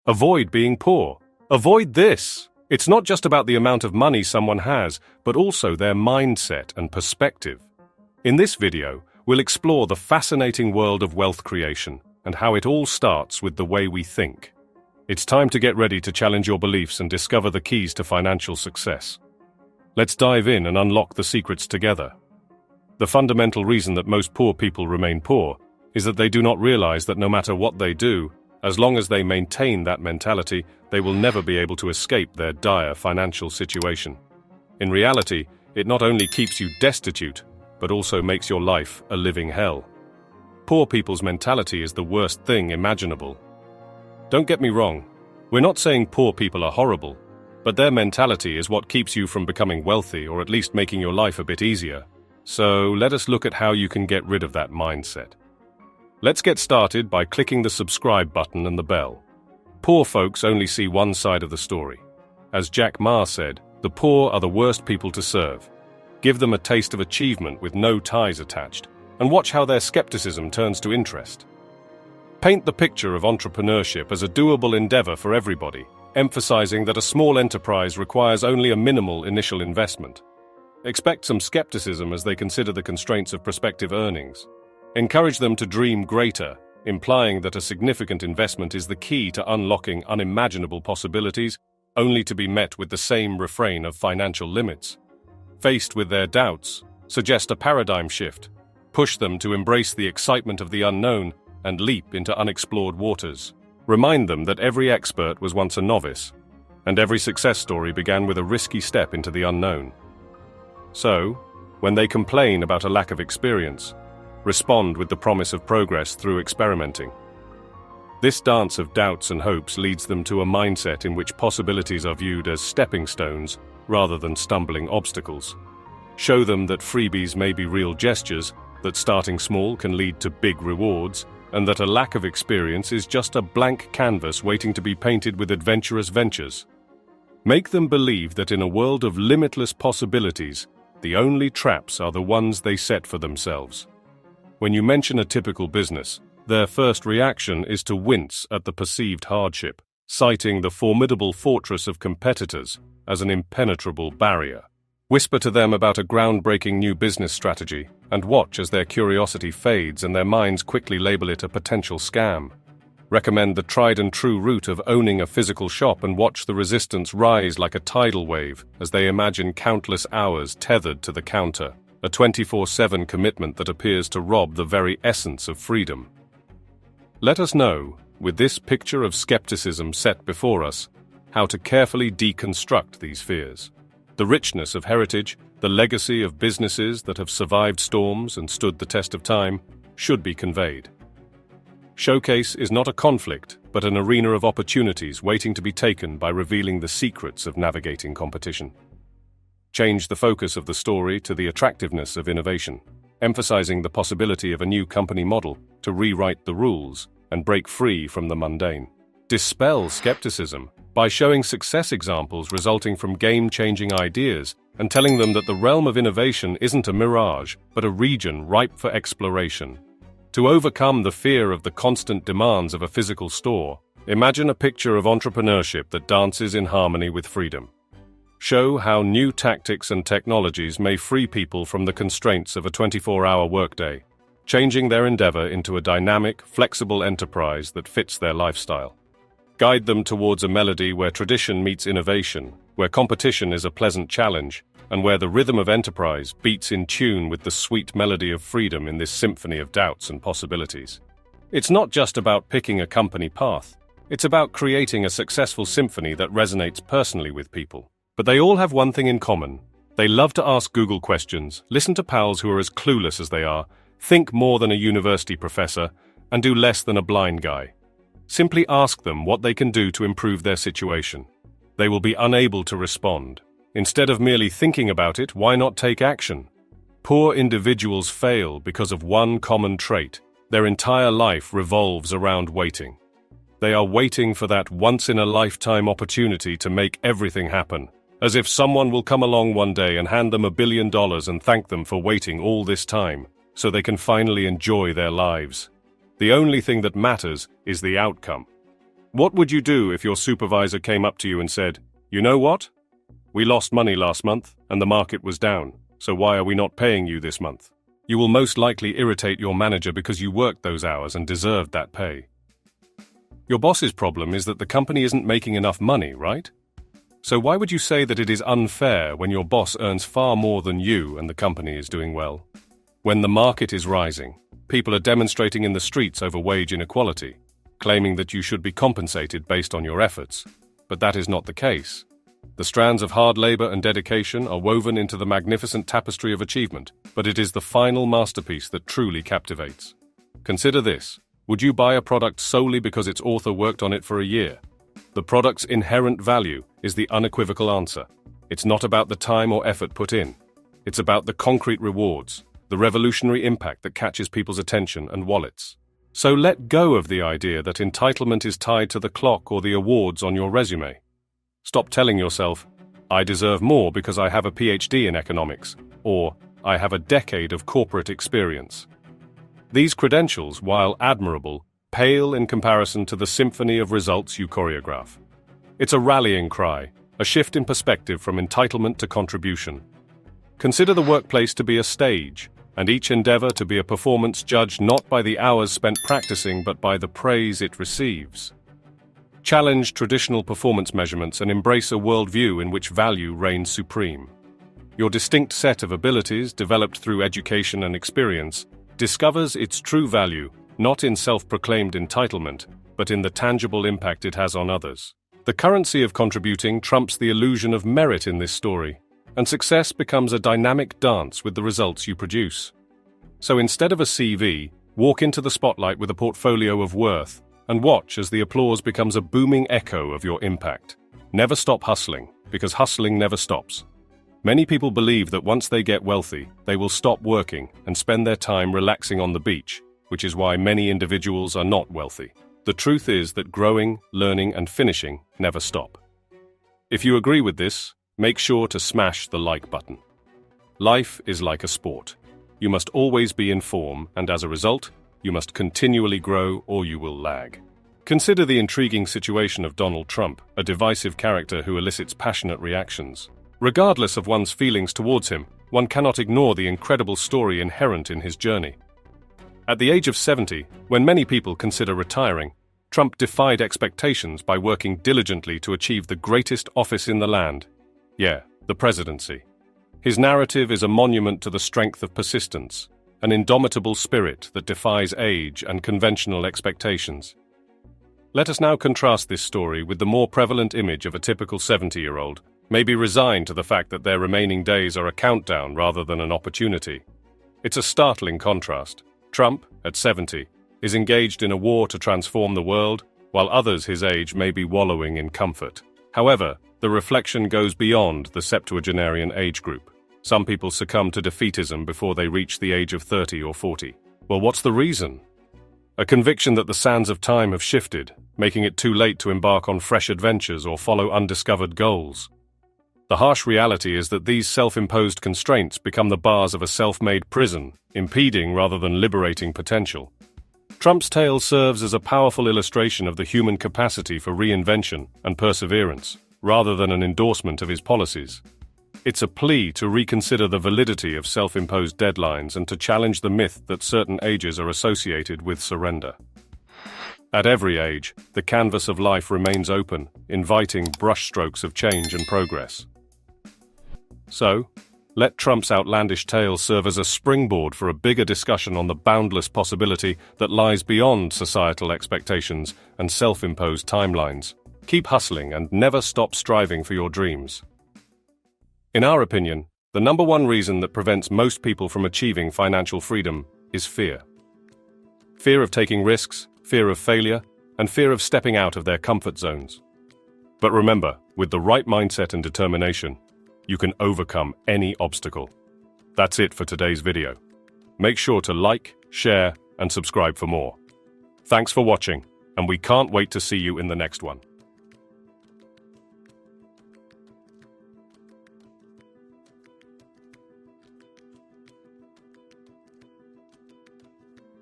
Avoid being poor. Avoid this. It's not just about the amount of money someone has, but also their mindset and perspective. In this video, we'll explore the fascinating world of wealth creation and how it all starts with the way we think. It's time to get ready to challenge your beliefs and discover the keys to financial success. Let's dive in and unlock the secrets together. The fundamental reason that most poor people remain poor is that they do not realize that no matter what they do, as long as they maintain that mentality, they will never be able to escape their dire financial situation. In reality, it not only keeps you destitute, but also makes your life a living hell. Poor people's mentality is the worst thing imaginable. Don't get me wrong, we're not saying poor people are horrible, but their mentality is what keeps you from becoming wealthy or at least making your life a bit easier. So let us look at how you can get rid of that mindset. Let's get started by clicking the subscribe button and the bell. Poor folks only see one side of the story. As Jack Ma said, the poor are the worst people to serve. Give them a taste of achievement with no ties attached, and watch how their skepticism turns to interest. Paint the picture of entrepreneurship as a doable endeavor for everybody, emphasizing that a small enterprise requires only a minimal initial investment. Expect some skepticism as they consider the constraints of prospective earnings. Encourage them to dream greater, implying that a significant investment is the key to unlocking unimaginable possibilities, only to be met with the same refrain of financial limits. Faced with their doubts, suggest a paradigm shift. Push them to embrace the excitement of the unknown and leap into unexplored waters. Remind them that every expert was once a novice, and every success story began with a risky step into the unknown. So, when they complain about a lack of experience, respond with the promise of progress through experimenting. This dance of doubts and hopes leads them to a mindset in which possibilities are viewed as stepping stones rather than stumbling obstacles. Show them that freebies may be real gestures, that starting small can lead to big rewards, and that a lack of experience is just a blank canvas waiting to be painted with adventurous ventures. Make them believe that in a world of limitless possibilities, the only traps are the ones they set for themselves. When you mention a typical business, their first reaction is to wince at the perceived hardship, citing the formidable fortress of competitors as an impenetrable barrier. Whisper to them about a groundbreaking new business strategy, and watch as their curiosity fades and their minds quickly label it a potential scam. Recommend the tried-and-true route of owning a physical shop and watch the resistance rise like a tidal wave as they imagine countless hours tethered to the counter. A 24/7 commitment that appears to rob the very essence of freedom. Let us know, with this picture of skepticism set before us, how to carefully deconstruct these fears. The richness of heritage, the legacy of businesses that have survived storms and stood the test of time, should be conveyed. Showcase is not a conflict, but an arena of opportunities waiting to be taken by revealing the secrets of navigating competition. Change the focus of the story to the attractiveness of innovation, emphasizing the possibility of a new company model to rewrite the rules and break free from the mundane. Dispel skepticism by showing success examples resulting from game-changing ideas and telling them that the realm of innovation isn't a mirage, but a region ripe for exploration. To overcome the fear of the constant demands of a physical store, imagine a picture of entrepreneurship that dances in harmony with freedom. Show how new tactics and technologies may free people from the constraints of a 24-hour workday, changing their endeavor into a dynamic, flexible enterprise that fits their lifestyle. Guide them towards a melody where tradition meets innovation, where competition is a pleasant challenge, and where the rhythm of enterprise beats in tune with the sweet melody of freedom in this symphony of doubts and possibilities. It's not just about picking a company path. It's about creating a successful symphony that resonates personally with people. But they all have one thing in common. They love to ask Google questions, listen to pals who are as clueless as they are, think more than a university professor, and do less than a blind guy. Simply ask them what they can do to improve their situation. They will be unable to respond. Instead of merely thinking about it, why not take action? Poor individuals fail because of one common trait. Their entire life revolves around waiting. They are waiting for that once-in-a-lifetime opportunity to make everything happen. As if someone will come along one day and hand them $1 billion and thank them for waiting all this time, so they can finally enjoy their lives. The only thing that matters is the outcome. What would you do if your supervisor came up to you and said, "You know what? We lost money last month and the market was down, so why are we not paying you this month?" You will most likely irritate your manager because you worked those hours and deserved that pay. Your boss's problem is that the company isn't making enough money, right? So why would you say that it is unfair when your boss earns far more than you and the company is doing well? When the market is rising, people are demonstrating in the streets over wage inequality, claiming that you should be compensated based on your efforts. But that is not the case. The strands of hard labor and dedication are woven into the magnificent tapestry of achievement, but it is the final masterpiece that truly captivates. Consider this. Would you buy a product solely because its author worked on it for a year? The product's inherent value is the unequivocal answer. It's not about the time or effort put in. It's about the concrete rewards, the revolutionary impact that catches people's attention and wallets. So let go of the idea that entitlement is tied to the clock or the awards on your resume. Stop telling yourself, "I deserve more because I have a PhD in economics," or "I have a decade of corporate experience." These credentials, while admirable, pale in comparison to the symphony of results you choreograph. It's a rallying cry, a shift in perspective from entitlement to contribution. Consider the workplace to be a stage, and each endeavor to be a performance judged not by the hours spent practicing but by the praise it receives. Challenge traditional performance measurements and embrace a worldview in which value reigns supreme. Your distinct set of abilities, developed through education and experience, discovers its true value, not in self-proclaimed entitlement, but in the tangible impact it has on others. The currency of contributing trumps the illusion of merit in this story, and success becomes a dynamic dance with the results you produce. So instead of a CV, walk into the spotlight with a portfolio of worth, and watch as the applause becomes a booming echo of your impact. Never stop hustling, because hustling never stops. Many people believe that once they get wealthy, they will stop working and spend their time relaxing on the beach, which is why many individuals are not wealthy. The truth is that growing, learning, and finishing never stop. If you agree with this, make sure to smash the like button. Life is like a sport. You must always be in form, and as a result, you must continually grow or you will lag. Consider the intriguing situation of Donald Trump, a divisive character who elicits passionate reactions. Regardless of one's feelings towards him, one cannot ignore the incredible story inherent in his journey. At the age of 70, when many people consider retiring, Trump defied expectations by working diligently to achieve the greatest office in the land. The presidency. His narrative is a monument to the strength of persistence, an indomitable spirit that defies age and conventional expectations. Let us now contrast this story with the more prevalent image of a typical 70-year-old, maybe resigned to the fact that their remaining days are a countdown rather than an opportunity. It's a startling contrast. Trump, at 70, is engaged in a war to transform the world, while others his age may be wallowing in comfort. However, the reflection goes beyond the septuagenarian age group. Some people succumb to defeatism before they reach the age of 30 or 40. Well, what's the reason? A conviction that the sands of time have shifted, making it too late to embark on fresh adventures or follow undiscovered goals. The harsh reality is that these self-imposed constraints become the bars of a self-made prison, impeding rather than liberating potential. Trump's tale serves as a powerful illustration of the human capacity for reinvention and perseverance, rather than an endorsement of his policies. It's a plea to reconsider the validity of self-imposed deadlines and to challenge the myth that certain ages are associated with surrender. At every age, the canvas of life remains open, inviting brushstrokes of change and progress. So, let Trump's outlandish tale serve as a springboard for a bigger discussion on the boundless possibility that lies beyond societal expectations and self-imposed timelines. Keep hustling and never stop striving for your dreams. In our opinion, the number one reason that prevents most people from achieving financial freedom is fear. Fear of taking risks, fear of failure, and fear of stepping out of their comfort zones. But remember, with the right mindset and determination, you can overcome any obstacle. That's it for today's video. Make sure to like, share, and subscribe for more. Thanks for watching, and we can't wait to see you in the next one.